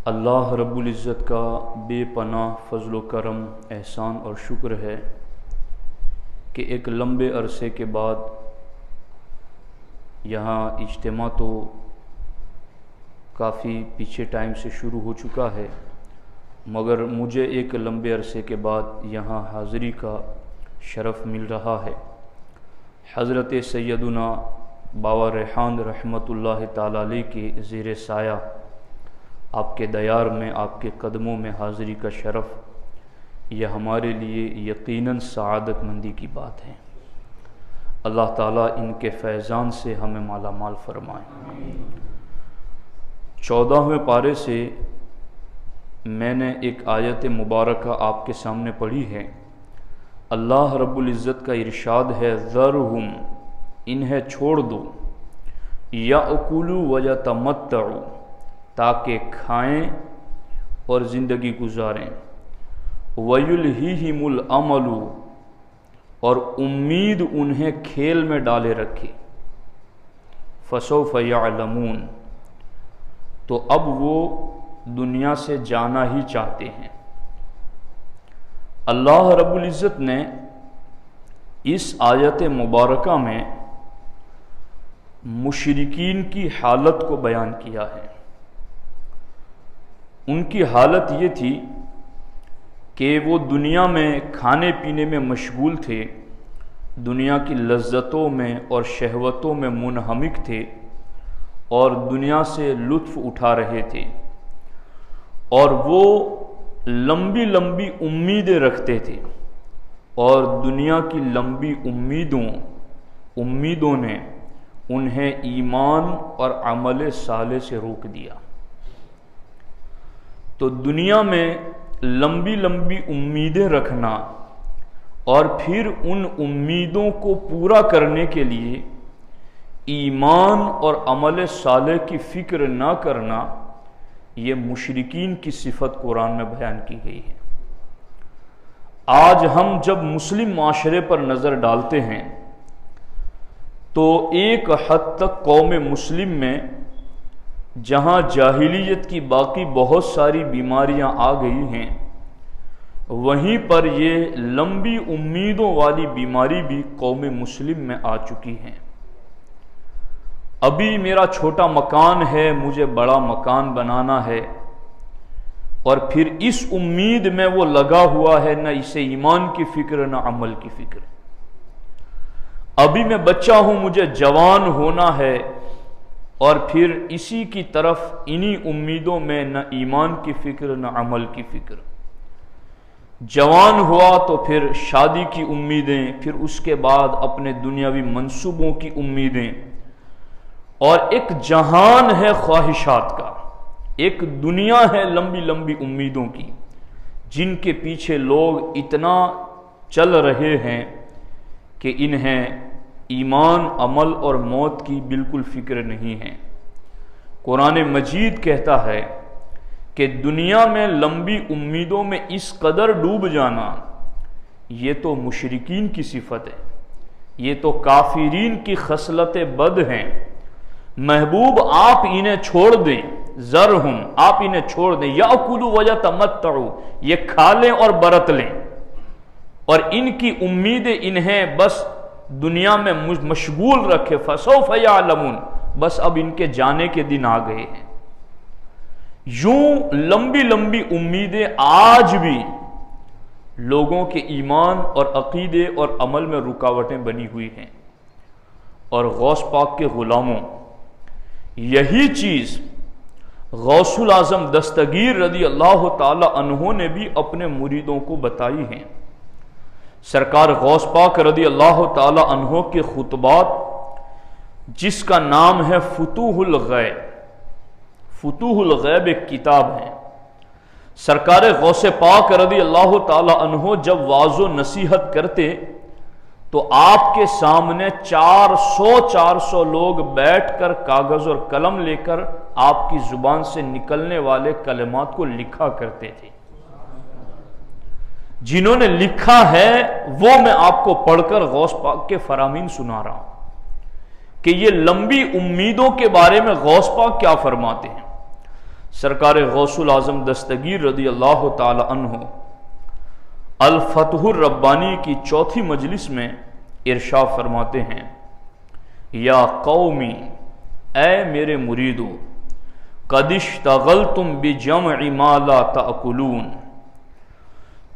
اللہ رب العزت کا بے پناہ فضل و کرم، احسان اور شکر ہے کہ ایک لمبے عرصے کے بعد یہاں اجتماع تو کافی پیچھے ٹائم سے شروع ہو چکا ہے، مگر مجھے ایک لمبے عرصے کے بعد یہاں حاضری کا شرف مل رہا ہے۔ حضرت سیدنا بابا ریحان رحمۃ اللہ تعالی علیہ کے زیر سایہ آپ کے دیار میں، آپ کے قدموں میں حاضری کا شرف، یہ ہمارے لیے یقیناً سعادت مندی کی بات ہے۔ اللہ تعالیٰ ان کے فیضان سے ہمیں مالا مال فرمائے۔ 14ویں پارے سے میں نے ایک آیت مبارکہ آپ کے سامنے پڑھی ہے۔ اللہ رب العزت کا ارشاد ہے، ذرہم، انہیں چھوڑ دو، یأکلوا ویتمتعوا، تاکہ کھائیں اور زندگی گزاریں، ویلہہم الامل، اور امید انہیں کھیل میں ڈالے رکھے، فسوف یعلمون، تو اب وہ دنیا سے جانا ہی چاہتے ہیں۔ اللہ رب العزت نے اس آیت مبارکہ میں مشرکین کی حالت کو بیان کیا ہے۔ ان کی حالت یہ تھی کہ وہ دنیا میں کھانے پینے میں مشغول تھے، دنیا کی لذتوں میں اور شہوتوں میں منہمک تھے، اور دنیا سے لطف اٹھا رہے تھے، اور وہ لمبی لمبی امیدیں رکھتے تھے، اور دنیا کی لمبی امیدوں نے انہیں ایمان اور عمل صالح سے روک دیا۔ تو دنیا میں لمبی لمبی امیدیں رکھنا اور پھر ان امیدوں کو پورا کرنے کے لیے ایمان اور عمل صالح کی فکر نہ کرنا، یہ مشرکین کی صفت قرآن میں بیان کی گئی ہے۔ آج ہم جب مسلم معاشرے پر نظر ڈالتے ہیں تو ایک حد تک قوم مسلم میں جہاں جاہلیت کی باقی بہت ساری بیماریاں آ گئی ہیں، وہیں پر یہ لمبی امیدوں والی بیماری بھی قوم مسلم میں آ چکی ہیں۔ ابھی میرا چھوٹا مکان ہے، مجھے بڑا مکان بنانا ہے، اور پھر اس امید میں وہ لگا ہوا ہے، نہ اسے ایمان کی فکر نہ عمل کی فکر۔ ابھی میں بچہ ہوں، مجھے جوان ہونا ہے، اور پھر اسی کی طرف انہی امیدوں میں نہ ایمان کی فکر نہ عمل کی فکر۔ جوان ہوا تو پھر شادی کی امیدیں، پھر اس کے بعد اپنے دنیاوی منصوبوں کی امیدیں، اور ایک جہان ہے خواہشات کا، ایک دنیا ہے لمبی لمبی امیدوں کی، جن کے پیچھے لوگ اتنا چل رہے ہیں کہ انہیں ایمان، عمل اور موت کی بالکل فکر نہیں ہے۔ قرآن مجید کہتا ہے کہ دنیا میں لمبی امیدوں میں اس قدر ڈوب جانا، یہ تو مشرکین کی صفت ہے، یہ تو کافرین کی خصلت بد ہیں۔ محبوب آپ انہیں چھوڑ دیں، ذرہم، آپ انہیں چھوڑ دیں، یأکلوا ویتمتعوا، یہ کھا لیں اور برت لیں، اور ان کی امیدیں انہیں بس دنیا میں مشغول رکھے، فسوف یعلمون، بس اب ان کے جانے کے دن آ گئے ہیں۔ یوں لمبی لمبی امیدیں آج بھی لوگوں کے ایمان اور عقیدے اور عمل میں رکاوٹیں بنی ہوئی ہیں، اور غوث پاک کے غلاموں، یہی چیز غوث الاعظم دستگیر رضی اللہ تعالی عنہ نے بھی اپنے مریدوں کو بتائی ہیں۔ سرکار غوث پاک رضی اللہ تعالی عنہ کے خطبات، جس کا نام ہے فتوح الغیب، فتوح الغیب ایک کتاب ہے۔ سرکار غوث پاک رضی اللہ تعالی عنہ جب واعظ و نصیحت کرتے تو آپ کے سامنے 400 لوگ بیٹھ کر کاغذ اور قلم لے کر آپ کی زبان سے نکلنے والے کلمات کو لکھا کرتے تھے۔ جنہوں نے لکھا ہے وہ میں آپ کو پڑھ کر غوث پاک کے فرامین سنا رہا ہوں کہ یہ لمبی امیدوں کے بارے میں غوث پاک کیا فرماتے ہیں۔ سرکار غوث العظم دستگیر رضی اللہ تعالی عنہ الفتح الربانی کی چوتھی مجلس میں ارشاد فرماتے ہیں، یا قومی، اے میرے مریدو، قد اشتغلتم بجمع ما لا تأکلون،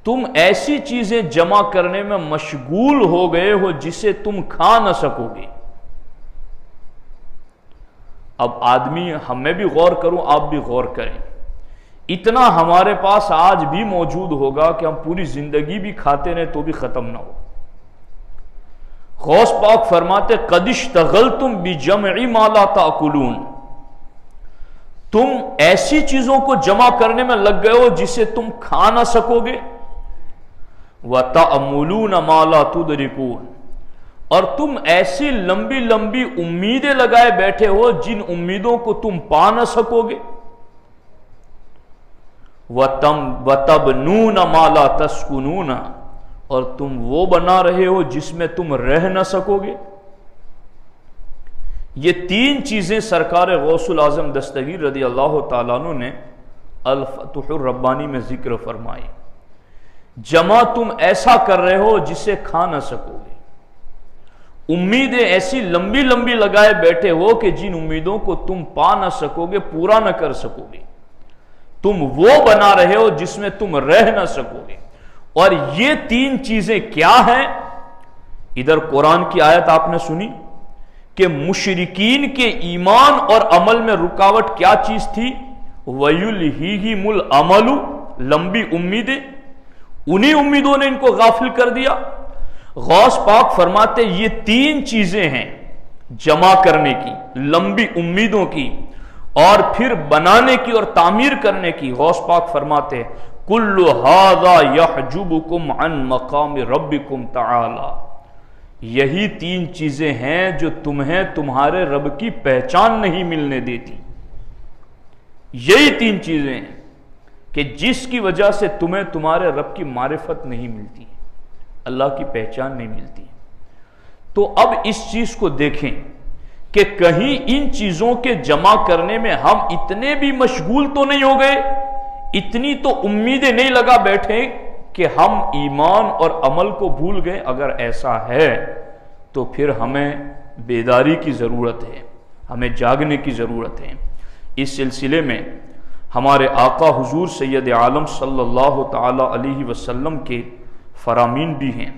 تم ایسی چیزیں جمع کرنے میں مشغول ہو گئے ہو جسے تم کھا نہ سکو گے۔ اب آدمی، میں بھی غور کروں، آپ بھی غور کریں، اتنا ہمارے پاس آج بھی موجود ہوگا کہ ہم پوری زندگی بھی کھاتے رہیں تو بھی ختم نہ ہو۔ غوث پاک فرماتے قد اشتغلتم بجمع ما لا تأکلون، تم ایسی چیزوں کو جمع کرنے میں لگ گئے ہو جسے تم کھا نہ سکو گے، وَتَأْمُلُونَ مَا لَا تُدْرِكُونَ، اور تم ایسی لمبی لمبی امیدیں لگائے بیٹھے ہو جن امیدوں کو تم پا نہ سکو گے، وَتَبْنُونَ مَا لَا تَسْكُنُونَ، اور تم وہ بنا رہے ہو جس میں تم رہ نہ سکو گے۔ یہ تین چیزیں سرکار غوث العظم دستگیر رضی اللہ تعالیٰ عنہ نے الفتح الربانی میں ذکر فرمائی۔ جمع تم ایسا کر رہے ہو جسے کھا نہ سکو گے، امیدیں ایسی لمبی لمبی لگائے بیٹھے ہو کہ جن امیدوں کو تم پا نہ سکو گے، پورا نہ کر سکو گے، تم وہ بنا رہے ہو جس میں تم رہ نہ سکو گے۔ اور یہ تین چیزیں کیا ہیں؟ ادھر قرآن کی آیت آپ نے سنی کہ مشرکین کے ایمان اور عمل میں رکاوٹ کیا چیز تھی؟ وَيُلْهِهِمُ الْعَمَلُ، لمبی امیدیں، انہی امیدوں نے ان کو غافل کر دیا۔ غوث پاک فرماتے یہ تین چیزیں ہیں جمع کرنے کی، لمبی امیدوں کی، اور پھر بنانے کی اور تعمیر کرنے کی۔ غوث پاک فرماتے کُلُّ هَذَا يَحْجُبُكُمْ عَنْ مَقَامِ رَبِّكُمْ تَعَالَى، یہی تین چیزیں ہیں جو تمہیں تمہارے رب کی پہچان نہیں ملنے دیتی۔ یہی تین چیزیں ہیں کہ جس کی وجہ سے تمہیں تمہارے رب کی معرفت نہیں ملتی، اللہ کی پہچان نہیں ملتی۔ تو اب اس چیز کو دیکھیں کہ کہیں ان چیزوں کے جمع کرنے میں ہم اتنے بھی مشغول تو نہیں ہو گئے، اتنی تو امیدیں نہیں لگا بیٹھے کہ ہم ایمان اور عمل کو بھول گئے۔ اگر ایسا ہے تو پھر ہمیں بیداری کی ضرورت ہے، ہمیں جاگنے کی ضرورت ہے۔ اس سلسلے میں ہمارے آقا حضور سید عالم صلی اللہ تعالی علیہ وسلم کے فرامین بھی ہیں۔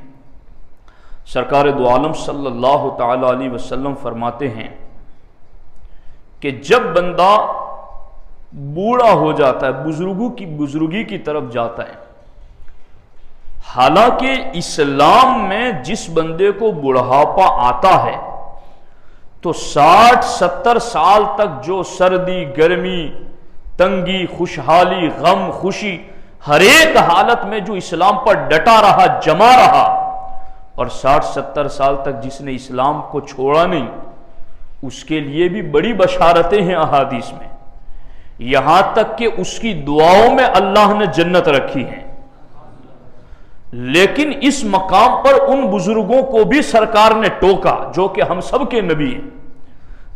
سرکار دو عالم صلی اللہ تعالی علیہ وسلم فرماتے ہیں کہ جب بندہ بوڑھا ہو جاتا ہے، بزرگی کی طرف جاتا ہے، حالانکہ اسلام میں جس بندے کو بڑھاپا آتا ہے تو 60-70 سال تک جو سردی، گرمی، تنگی، خوشحالی، غم، خوشی، ہر ایک حالت میں جو اسلام پر ڈٹا رہا، جمع رہا، اور 60-70 سال تک جس نے اسلام کو چھوڑا نہیں، اس کے لیے بھی بڑی بشارتیں ہیں احادیث میں، یہاں تک کہ اس کی دعاؤں میں اللہ نے جنت رکھی ہیں۔ لیکن اس مقام پر ان بزرگوں کو بھی سرکار نے ٹوکا جو کہ ہم سب کے نبی ہیں۔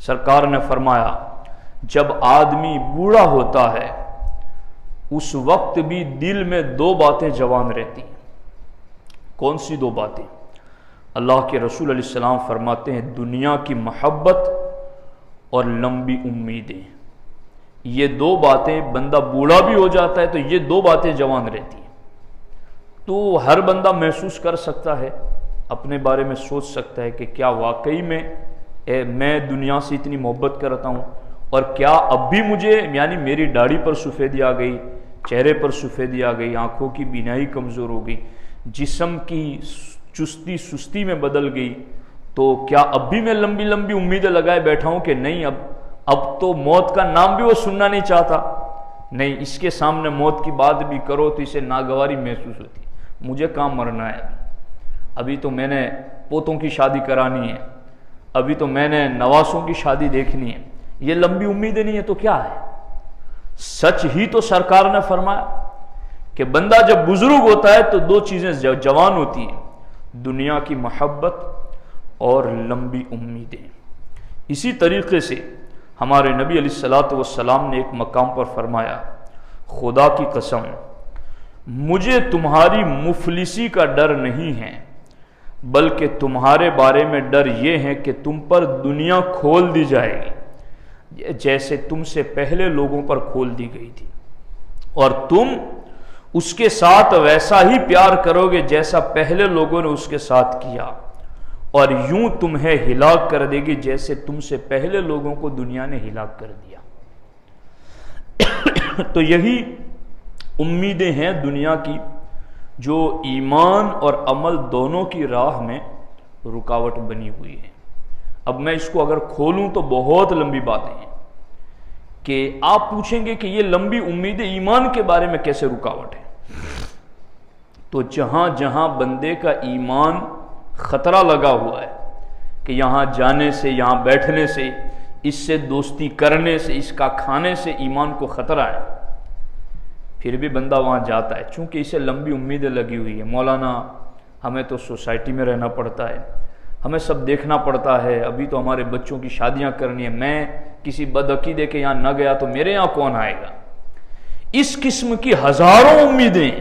سرکار نے فرمایا جب آدمی بوڑھا ہوتا ہے اس وقت بھی دل میں دو باتیں جوان رہتی ہیں۔ کون سی دو باتیں؟ اللہ کے رسول علیہ السلام فرماتے ہیں دنیا کی محبت اور لمبی امیدیں۔ یہ دو باتیں، بندہ بوڑھا بھی ہو جاتا ہے تو یہ دو باتیں جوان رہتی ہیں۔ تو ہر بندہ محسوس کر سکتا ہے، اپنے بارے میں سوچ سکتا ہے کہ کیا واقعی میں دنیا سے اتنی محبت کرتا ہوں، اور کیا اب بھی مجھے، یعنی میری داڑھی پر سفیدی آ گئی، چہرے پر سفیدی آ گئی، آنکھوں کی بینائی کمزور ہو گئی، جسم کی چستی سستی میں بدل گئی، تو کیا اب بھی میں لمبی لمبی امیدیں لگائے بیٹھا ہوں کہ نہیں اب تو موت کا نام بھی وہ سننا نہیں چاہتا، نہیں اس کے سامنے موت کی بات بھی کرو تو اسے ناگواری محسوس ہوتی ہے، مجھے کہاں مرنا ہے، ابھی تو میں نے پوتوں کی شادی کرانی ہے، ابھی تو میں نے نواسوں کی شادی دیکھنی ہے۔ یہ لمبی امیدیں نہیں ہے تو کیا ہے؟ سچ ہی تو سرکار نے فرمایا کہ بندہ جب بزرگ ہوتا ہے تو دو چیزیں جوان ہوتی ہیں، دنیا کی محبت اور لمبی امیدیں۔ اسی طریقے سے ہمارے نبی علیہ الصلوۃ والسلام نے ایک مقام پر فرمایا، خدا کی قسم مجھے تمہاری مفلسی کا ڈر نہیں ہے، بلکہ تمہارے بارے میں ڈر یہ ہے کہ تم پر دنیا کھول دی جائے گی جیسے تم سے پہلے لوگوں پر کھول دی گئی تھی، اور تم اس کے ساتھ ویسا ہی پیار کرو گے جیسا پہلے لوگوں نے اس کے ساتھ کیا، اور یوں تمہیں ہلاک کر دے گی جیسے تم سے پہلے لوگوں کو دنیا نے ہلاک کر دیا۔ تو یہی امیدیں ہیں دنیا کی جو ایمان اور عمل دونوں کی راہ میں رکاوٹ بنی ہوئی ہے۔ اب میں اس کو اگر کھولوں تو بہت لمبی باتیں ہیں کہ آپ پوچھیں گے کہ یہ لمبی امیدیں ایمان کے بارے میں کیسے رکاوٹ ہے؟ تو جہاں جہاں بندے کا ایمان خطرہ لگا ہوا ہے کہ یہاں جانے سے، یہاں بیٹھنے سے، اس سے دوستی کرنے سے، اس کا کھانے سے ایمان کو خطرہ ہے، پھر بھی بندہ وہاں جاتا ہے چونکہ اسے لمبی امیدیں لگی ہوئی ہیں۔ مولانا ہمیں تو سوسائٹی میں رہنا پڑتا ہے، ہمیں سب دیکھنا پڑتا ہے، ابھی تو ہمارے بچوں کی شادیاں کرنی ہے، میں کسی بدعقیدے کے یہاں نہ گیا تو میرے یہاں کون آئے گا؟ اس قسم کی ہزاروں امیدیں،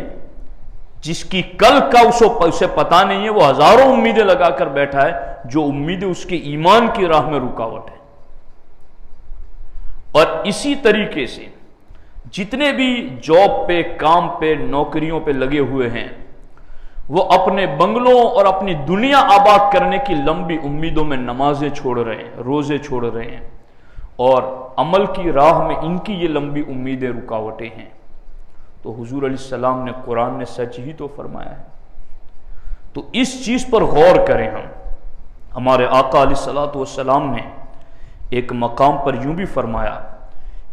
جس کی کل کا اسے پتہ نہیں ہے، وہ ہزاروں امیدیں لگا کر بیٹھا ہے جو امیدیں اس کے ایمان کی راہ میں رکاوٹ ہے۔ اور اسی طریقے سے جتنے بھی جاب پہ، کام پہ، نوکریوں پہ لگے ہوئے ہیں، وہ اپنے بنگلوں اور اپنی دنیا آباد کرنے کی لمبی امیدوں میں نمازیں چھوڑ رہے ہیں، روزے چھوڑ رہے ہیں، اور عمل کی راہ میں ان کی یہ لمبی امیدیں رکاوٹیں ہیں۔ تو حضور علیہ السلام نے، قرآن نے سچ ہی تو فرمایا ہے۔ تو اس چیز پر غور کریں ہم۔ ہمارے آقا علیہ الصلوۃ والسلام نے ایک مقام پر یوں بھی فرمایا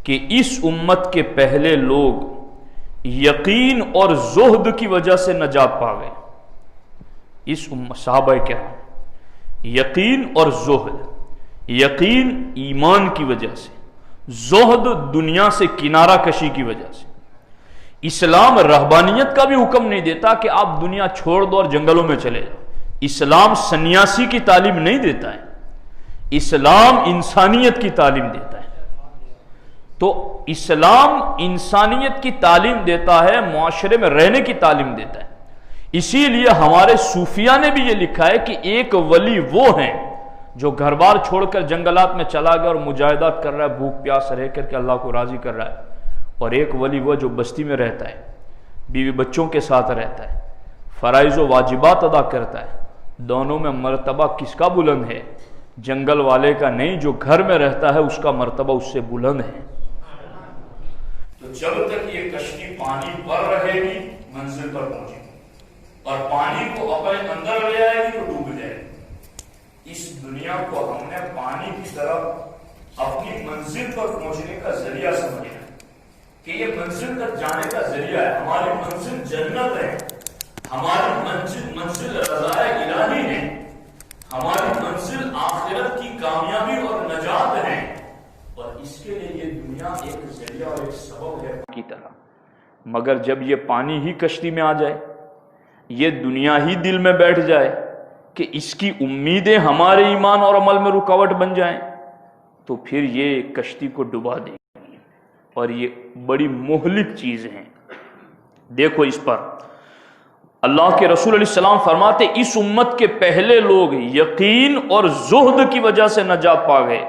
کہ اس امت کے پہلے لوگ یقین اور زہد کی وجہ سے نجات پا گئے۔ اس صحابہ کرام یقین اور زہد، یقین ایمان کی وجہ سے، زہد دنیا سے کنارہ کشی کی وجہ سے۔ اسلام رہبانیت کا بھی حکم نہیں دیتا کہ آپ دنیا چھوڑ دو اور جنگلوں میں چلے جاؤ۔ اسلام سنیاسی کی تعلیم نہیں دیتا ہے، اسلام انسانیت کی تعلیم دیتا ہے۔ تو اسلام انسانیت کی تعلیم دیتا ہے، معاشرے میں رہنے کی تعلیم دیتا ہے۔ اسی لیے ہمارے صوفیاء نے بھی یہ لکھا ہے کہ ایک ولی وہ ہیں جو گھر بار چھوڑ کر جنگلات میں چلا گیا اور مجاہدات کر رہا ہے، بھوک پیاس رہ کر کے اللہ کو راضی کر رہا ہے، اور ایک ولی وہ جو بستی میں رہتا ہے، بیوی بچوں کے ساتھ رہتا ہے، فرائض و واجبات ادا کرتا ہے۔ دونوں میں مرتبہ کس کا بلند ہے؟ جنگل والے کا نہیں، جو گھر میں رہتا ہے اس کا مرتبہ اس سے بلند ہے۔ تو جب تک یہ کشتی پانی پر رہے گی منزل پر پہنچے گی، اور پانی کو اپنے اندر لے آئے گی تو ڈوب جائے گی۔ اس دنیا کو ہم نے پانی کی طرف اپنی منزل پر پہنچنے کا ذریعہ سمجھا ہے کہ یہ منزل تک جانے کا ذریعہ ہے۔ ہماری منزل جنت ہے، ہماری منزل رضائے الہی ہے، ہماری منزل آخرت کی کامیابی اور نجات ہے، اور اس کے لیے یہ دنیا ایک ذریعہ اور ایک سبب ہے کی طرح۔ مگر جب یہ پانی ہی کشتی میں آ جائے، یہ دنیا ہی دل میں بیٹھ جائے کہ اس کی امیدیں ہمارے ایمان اور عمل میں رکاوٹ بن جائیں، تو پھر یہ کشتی کو ڈبا دے گی، اور یہ بڑی مہلک چیز ہے۔ دیکھو اس پر اللہ کے رسول علیہ السلام فرماتے اس امت کے پہلے لوگ یقین اور زہد کی وجہ سے نجات پا گئے،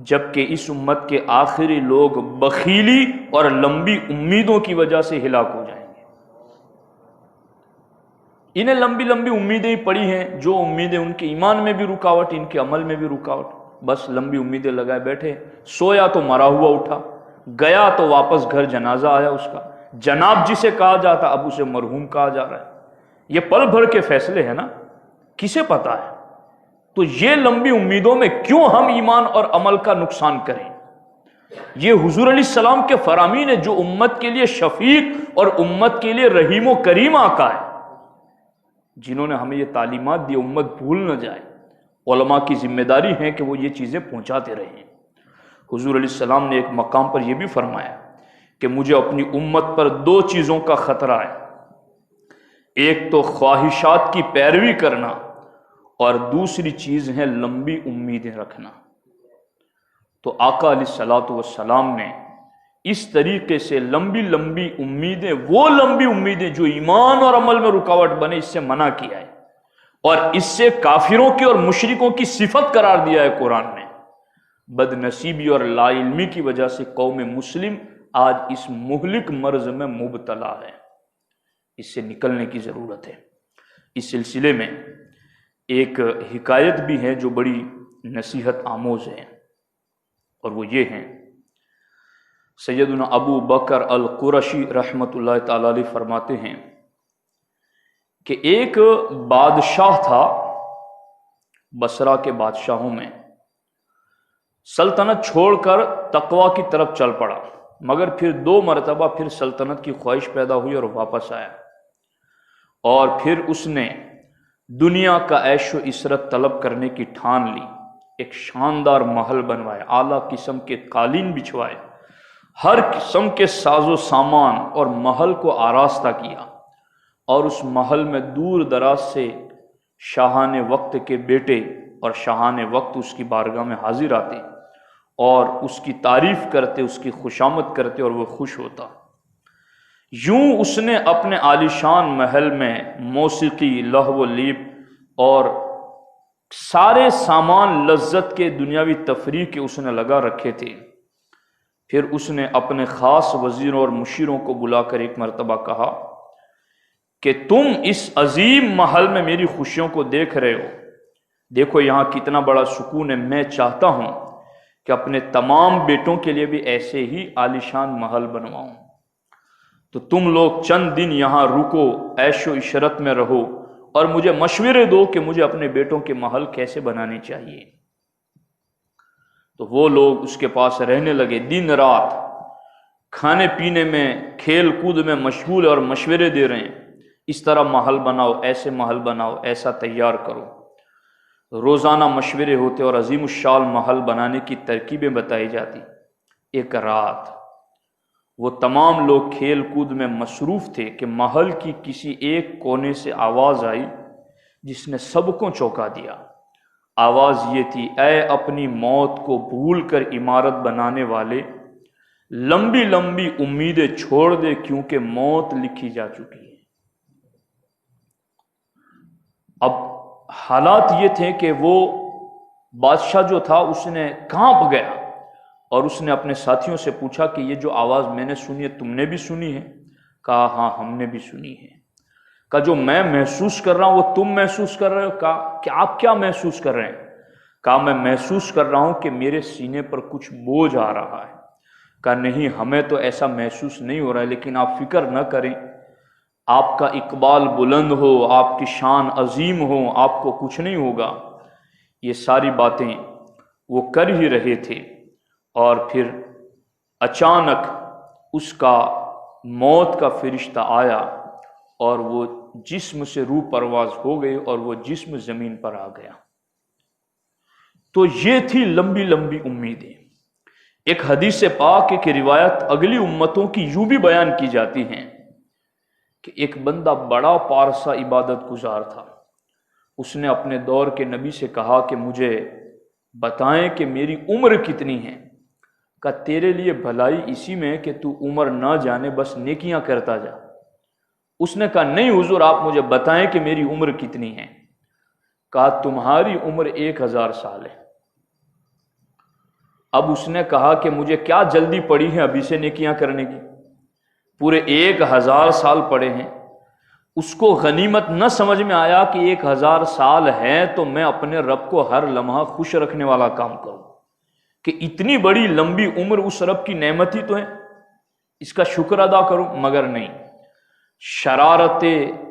جبکہ اس امت کے آخری لوگ بخیلی اور لمبی امیدوں کی وجہ سے ہلاک ہو جائیں گے۔ انہیں لمبی لمبی امیدیں ہی پڑی ہیں، جو امیدیں ان کے ایمان میں بھی رکاوٹ، ان کے عمل میں بھی رکاوٹ، بس لمبی امیدیں لگائے بیٹھے۔ سویا تو مرا ہوا اٹھا، گیا تو واپس گھر جنازہ آیا اس کا، جناب جسے کہا جاتا اب اسے مرحوم کہا جا رہا ہے۔ یہ پل بھر کے فیصلے ہیں نا، کسے پتا ہے؟ تو یہ لمبی امیدوں میں کیوں ہم ایمان اور عمل کا نقصان کریں؟ یہ حضور علیہ السلام کے فرامین ہے، جو امت کے لیے شفیق اور امت کے لیے رحیم و کریم آقا ہے، جنہوں نے ہمیں یہ تعلیمات دی، امت بھول نہ جائے۔ علماء کی ذمہ داری ہے کہ وہ یہ چیزیں پہنچاتے رہیں۔ حضور علیہ السلام نے ایک مقام پر یہ بھی فرمایا کہ مجھے اپنی امت پر دو چیزوں کا خطرہ ہے، ایک تو خواہشات کی پیروی کرنا، اور دوسری چیز ہے لمبی امیدیں رکھنا۔ تو آقا علیہ الصلوۃ والسلام نے اس طریقے سے لمبی لمبی امیدیں، وہ لمبی امیدیں جو ایمان اور عمل میں رکاوٹ بنے، اس سے منع کیا ہے، اور اس سے کافروں کی اور مشرکوں کی صفت قرار دیا ہے قرآن نے۔ بد نصیبی اور لا علمی کی وجہ سے قوم مسلم آج اس مہلک مرض میں مبتلا ہے، اس سے نکلنے کی ضرورت ہے۔ اس سلسلے میں ایک حکایت بھی ہے جو بڑی نصیحت آموز ہے، اور وہ یہ ہیں، سیدنا ابو بکر القرشی رحمۃ اللہ تعالی علیہ فرماتے ہیں کہ ایک بادشاہ تھا، بصرہ کے بادشاہوں میں، سلطنت چھوڑ کر تقوی کی طرف چل پڑا، مگر پھر 2 مرتبہ پھر سلطنت کی خواہش پیدا ہوئی اور واپس آیا، اور پھر اس نے دنیا کا عیش و عشرت طلب کرنے کی ٹھان لی، ایک شاندار محل بنوائے، اعلیٰ قسم کے قالین بچھوائے، ہر قسم کے ساز و سامان اور محل کو آراستہ کیا، اور اس محل میں دور دراز سے شاہان وقت کے بیٹے اور شاہان وقت اس کی بارگاہ میں حاضر آتے اور اس کی تعریف کرتے، اس کی خوشامد کرتے، اور وہ خوش ہوتا۔ یوں اس نے اپنے عالیشان محل میں موسیقی، لہو و لیب اور سارے سامان لذت کے دنیاوی تفریح کے اس نے لگا رکھے تھے۔ پھر اس نے اپنے خاص وزیروں اور مشیروں کو بلا کر ایک مرتبہ کہا کہ تم اس عظیم محل میں میری خوشیوں کو دیکھ رہے ہو، دیکھو یہاں کتنا بڑا سکون ہے، میں چاہتا ہوں کہ اپنے تمام بیٹوں کے لیے بھی ایسے ہی عالیشان محل بنواؤں، تو تم لوگ چند دن یہاں رکو، عیش و عشرت میں رہو، اور مجھے مشورے دو کہ مجھے اپنے بیٹوں کے محل کیسے بنانے چاہیے۔ تو وہ لوگ اس کے پاس رہنے لگے، دن رات کھانے پینے میں، کھیل کود میں مشغول اور مشورے دے رہے ہیں، اس طرح محل بناؤ، ایسے محل بناؤ، ایسا تیار کرو۔ روزانہ مشورے ہوتے اور عظیم الشان محل بنانے کی ترکیبیں بتائی جاتی۔ ایک رات وہ تمام لوگ کھیل کود میں مصروف تھے کہ محل کی کسی ایک کونے سے آواز آئی جس نے سب کو چونکا دیا۔ آواز یہ تھی، اے اپنی موت کو بھول کر عمارت بنانے والے، لمبی لمبی امیدیں چھوڑ دے کیونکہ موت لکھی جا چکی ہے۔ اب حالات یہ تھے کہ وہ بادشاہ جو تھا اس نے کانپ گیا، اور اس نے اپنے ساتھیوں سے پوچھا کہ یہ جو آواز میں نے سنی ہے تم نے بھی سنی ہے؟ کہا ہاں ہم نے بھی سنی ہے۔ کہا جو میں محسوس کر رہا ہوں وہ تم محسوس کر رہے ہو؟ کہا کہ آپ کیا محسوس کر رہے ہیں؟ کہا میں محسوس کر رہا ہوں کہ میرے سینے پر کچھ بوجھ آ رہا ہے۔ کہا نہیں ہمیں تو ایسا محسوس نہیں ہو رہا ہے، لیکن آپ فکر نہ کریں، آپ کا اقبال بلند ہو، آپ کی شان عظیم ہو، آپ کو کچھ نہیں ہوگا۔ یہ ساری باتیں وہ کر ہی رہے تھے، اور پھر اچانک اس کا موت کا فرشتہ آیا اور وہ جسم سے روح پرواز ہو گئے، اور وہ جسم زمین پر آ گیا۔ تو یہ تھی لمبی لمبی امیدیں۔ ایک حدیث پاک کی روایت اگلی امتوں کی یوں بھی بیان کی جاتی ہیں کہ ایک بندہ بڑا پارسا عبادت گزار تھا، اس نے اپنے دور کے نبی سے کہا کہ مجھے بتائیں کہ میری عمر کتنی ہے۔ کہ تیرے لیے بھلائی اسی میں ہے کہ تو عمر نہ جانے، بس نیکیاں کرتا جا۔ اس نے کہا نہیں حضور آپ مجھے بتائیں کہ میری عمر کتنی ہے۔ کہا تمہاری عمر 1000 سال ہے۔ اب اس نے کہا کہ مجھے کیا جلدی پڑی ہے ابھی سے نیکیاں کرنے کی، پورے 1000 سال پڑے ہیں۔ اس کو غنیمت نہ سمجھ میں آیا کہ 1000 سال ہے تو میں اپنے رب کو ہر لمحہ خوش رکھنے والا کام کروں، کہ اتنی بڑی لمبی عمر اس رب کی نعمت ہی تو ہے، اس کا شکر ادا کروں۔ مگر نہیں، شرارت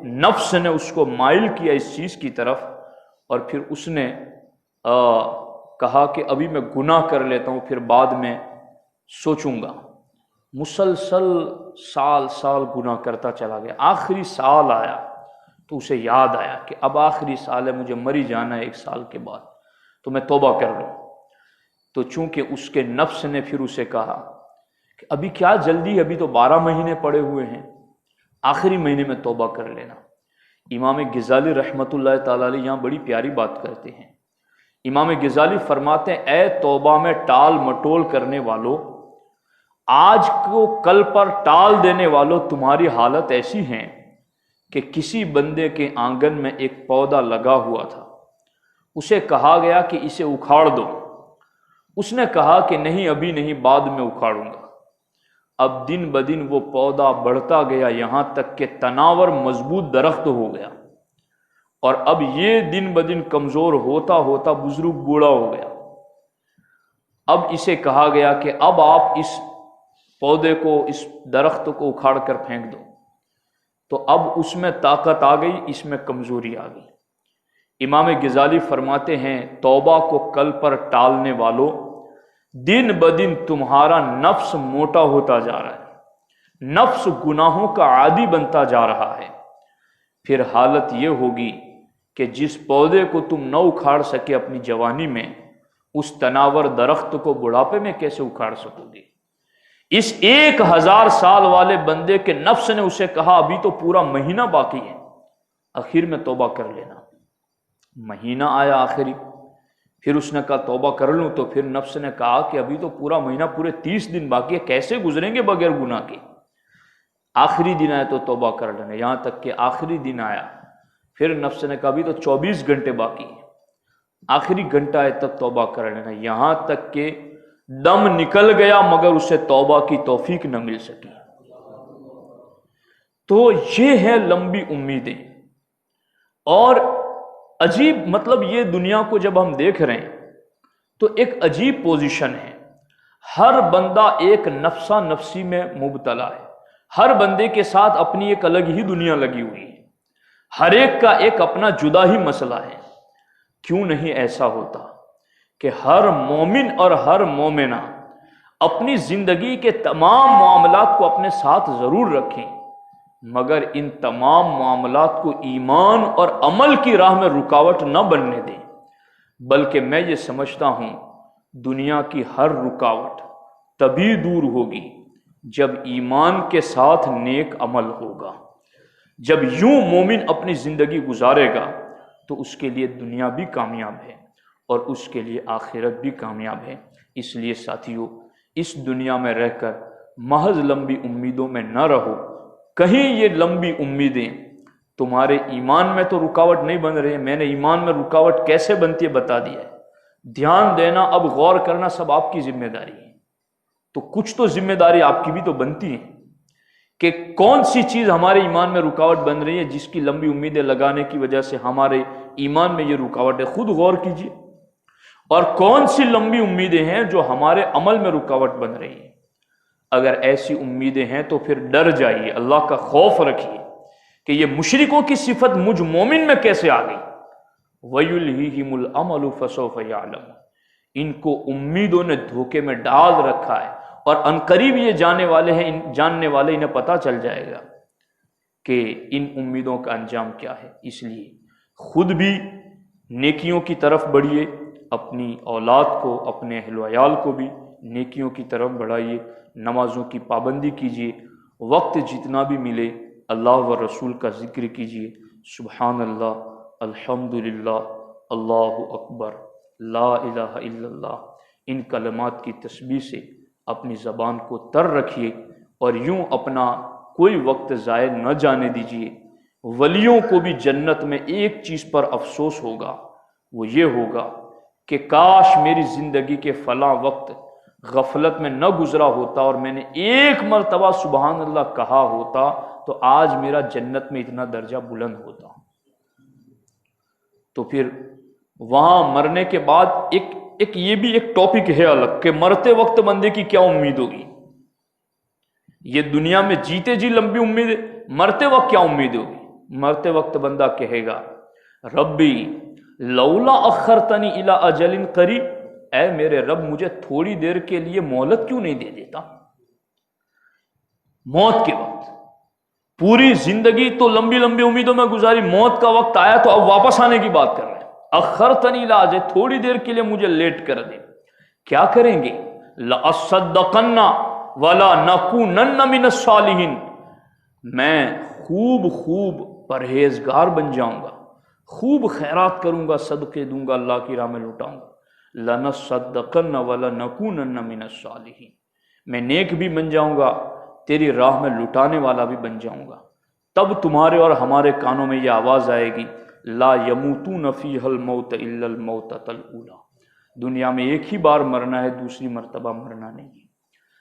نفس نے اس کو مائل کیا اس چیز کی طرف، اور پھر اس نے کہا کہ ابھی میں گناہ کر لیتا ہوں، پھر بعد میں سوچوں گا۔ مسلسل سال سال گناہ کرتا چلا گیا، آخری سال آیا تو اسے یاد آیا کہ اب آخری سال ہے، مجھے مری جانا ہے 1 سال کے بعد، تو میں توبہ کر لوں۔ تو چونکہ اس کے نفس نے پھر اسے کہا کہ ابھی کیا جلدی ہے، ابھی تو 12 مہینے پڑے ہوئے ہیں، آخری مہینے میں توبہ کر لینا۔ امام غزالی رحمۃ اللہ تعالی علیہ یہاں بڑی پیاری بات کرتے ہیں۔ امام غزالی فرماتے ہیں اے توبہ میں ٹال مٹول کرنے والوں، آج کو کل پر ٹال دینے والوں، تمہاری حالت ایسی ہے کہ کسی بندے کے آنگن میں ایک پودا لگا ہوا تھا، اسے کہا گیا کہ اسے اکھاڑ دو، اس نے کہا کہ نہیں ابھی نہیں، بعد میں اکھاڑوں گا۔ اب دن بدن وہ پودا بڑھتا گیا یہاں تک کہ تناور مضبوط درخت ہو گیا، اور اب یہ دن بدن کمزور ہوتا ہوتا بزرگ بوڑھا ہو گیا۔ اب اسے کہا گیا کہ اب آپ اس پودے کو، اس درخت کو اکھاڑ کر پھینک دو، تو اب اس میں طاقت آ گئی، اس میں کمزوری آ گئی۔ امام غزالی فرماتے ہیں توبہ کو کل پر ٹالنے والوں، دن بدن تمہارا نفس موٹا ہوتا جا رہا ہے، نفس گناہوں کا عادی بنتا جا رہا ہے، پھر حالت یہ ہوگی کہ جس پودے کو تم نہ اکھاڑ سکے اپنی جوانی میں، اس تناور درخت کو بڑھاپے میں کیسے اکھاڑ سکو گے؟ اس 1000 سال والے بندے کے نفس نے اسے کہا ابھی تو پورا مہینہ باقی ہے، آخر میں توبہ کر لینا۔ مہینہ آیا آخری، پھر اس نے کہا توبہ کر لوں، تو پھر نفس نے کہا کہ ابھی تو پورا مہینہ، پورے 30 دن باقی ہے، کیسے گزریں گے بغیر گناہ کے؟ آخری دن آیا تو توبہ کر لینا، یہاں تک کہ آخری دن آیا، پھر نفس نے کہا ابھی تو 24 گھنٹے باقی ہے، آخری گھنٹہ ہے تب توبہ کر لینا، یہاں تک کہ دم نکل گیا مگر اسے توبہ کی توفیق نہ مل سکی۔ تو یہ ہے لمبی امیدیں، اور عجیب مطلب یہ دنیا کو جب ہم دیکھ رہے ہیں تو ایک عجیب پوزیشن ہے، ہر بندہ ایک نفسا نفسی میں مبتلا ہے، ہر بندے کے ساتھ اپنی ایک الگ ہی دنیا لگی ہوئی ہے، ہر ایک کا ایک اپنا جدا ہی مسئلہ ہے۔ کیوں نہیں ایسا ہوتا کہ ہر مومن اور ہر مومنہ اپنی زندگی کے تمام معاملات کو اپنے ساتھ ضرور رکھیں، مگر ان تمام معاملات کو ایمان اور عمل کی راہ میں رکاوٹ نہ بننے دیں، بلکہ میں یہ سمجھتا ہوں دنیا کی ہر رکاوٹ تبھی دور ہوگی جب ایمان کے ساتھ نیک عمل ہوگا۔ جب یوں مومن اپنی زندگی گزارے گا تو اس کے لیے دنیا بھی کامیاب ہے اور اس کے لیے آخرت بھی کامیاب ہے۔ اس لیے ساتھیو، اس دنیا میں رہ کر محض لمبی امیدوں میں نہ رہو، کہیں یہ لمبی امیدیں تمہارے ایمان میں تو رکاوٹ نہیں بن رہی۔ میں نے ایمان میں رکاوٹ کیسے بنتی ہے بتا دیا ہے، دھیان دینا، اب غور کرنا سب آپ کی ذمہ داری ہے۔ تو کچھ تو ذمہ داری آپ کی بھی تو بنتی ہے کہ کون سی چیز ہمارے ایمان میں رکاوٹ بن رہی ہے، جس کی لمبی امیدیں لگانے کی وجہ سے ہمارے ایمان میں یہ رکاوٹ ہے، خود غور کیجیے۔ اور کون سی لمبی امیدیں ہیں جو ہمارے عمل میں رکاوٹ بن رہی ہیں۔ اگر ایسی امیدیں ہیں تو پھر ڈر جائیے، اللہ کا خوف رکھیے کہ یہ مشرکوں کی صفت مجھ مومن میں کیسے آ گئی۔ وَيُلْهِهِمُ الْأَمَلُ فَسَوْفَ يَعْلَمُونَ، ان کو امیدوں نے دھوکے میں ڈال رکھا ہے، اور عنقریب یہ جاننے والے انہیں پتہ چل جائے گا کہ ان امیدوں کا انجام کیا ہے۔ اس لیے خود بھی نیکیوں کی طرف بڑھیے، اپنی اولاد کو، اپنے اہل و عیال کو بھی نیکیوں کی طرف بڑھائیے، نمازوں کی پابندی کیجیے، وقت جتنا بھی ملے اللہ و رسول کا ذکر کیجیے، سبحان اللہ، الحمدللہ، اللہ اکبر، لا الہ الا اللہ، ان کلمات کی تسبیح سے اپنی زبان کو تر رکھیے، اور یوں اپنا کوئی وقت ضائع نہ جانے دیجیے۔ ولیوں کو بھی جنت میں ایک چیز پر افسوس ہوگا، وہ یہ ہوگا کہ کاش میری زندگی کے فلاں وقت غفلت میں نہ گزرا ہوتا اور میں نے ایک مرتبہ سبحان اللہ کہا ہوتا تو آج میرا جنت میں اتنا درجہ بلند ہوتا۔ تو پھر وہاں مرنے کے بعد ایک یہ بھی ایک ٹاپک ہے الگ کہ مرتے وقت بندے کی کیا امید ہوگی۔ یہ دنیا میں جیتے جی لمبی امید ہے، مرتے وقت کیا امید ہوگی؟ مرتے وقت بندہ کہے گا ربی لولا اخرتنی الی اجل قریب، اے میرے رب مجھے تھوڑی دیر کے لیے مہلت کیوں نہیں دے دیتا۔ موت کے وقت پوری زندگی تو لمبی لمبی امیدوں میں گزاری، موت کا وقت آیا تو اب واپس آنے کی بات کر رہے ہیں، اخرتنی الی اجل، تھوڑی دیر کے لیے مجھے لیٹ کر دے۔ کیا کریں گے؟ لأصدقن ولا نکونن من الصالحین، میں خوب پرہیزگار بن جاؤں گا، خوب خیرات کروں گا، صدقے دوں گا، اللہ کی راہ میں لٹاؤں گا۔ لَنَصَّدَّقَنَّ وَلَنَكُونَنَّ مِنَ الصَّالِحِينَ، میں نیک بھی بن جاؤں گا، تیری راہ میں لٹانے والا بھی بن جاؤں گا۔ تب تمہارے اور ہمارے کانوں میں یہ آواز آئے گی، لا يموتون فیہا الموت الا الموتۃ الاولیٰ، دنیا میں ایک ہی بار مرنا ہے، دوسری مرتبہ مرنا نہیں ہے۔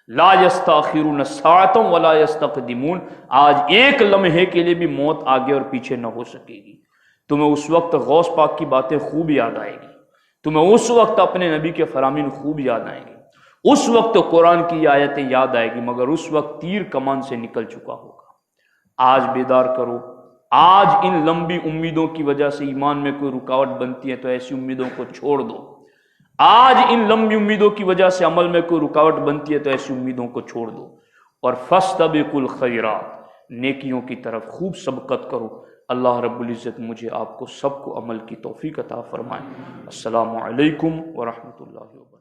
لا یستاخرون ساعۃ ولا یستقدمون، آج ایک لمحے کے لیے بھی موت آگے اور پیچھے نہ ہو سکے گی۔ تمہیں اس وقت غوث پاک کی باتیں خوب یاد آئے گی، تمہیں اس وقت اپنے نبی کے فرامین خوب یاد آئیں گے، اس وقت قرآن کی آیتیں یاد آئے گی، مگر اس وقت تیر کمان سے نکل چکا ہوگا۔ آج بیدار کرو، آج ان لمبی امیدوں کی وجہ سے ایمان میں کوئی رکاوٹ بنتی ہے تو ایسی امیدوں کو چھوڑ دو۔ آج ان لمبی امیدوں کی وجہ سے عمل میں کوئی رکاوٹ بنتی ہے تو ایسی امیدوں کو چھوڑ دو، اور فاستبقوا الخیرات، نیکیوں کی طرف خوب سبقت کرو۔ اللہ رب العزت مجھے آپ کو سب کو عمل کی توفیق عطا فرمائے۔ السلام علیکم ورحمۃ اللہ وبرکاتہ۔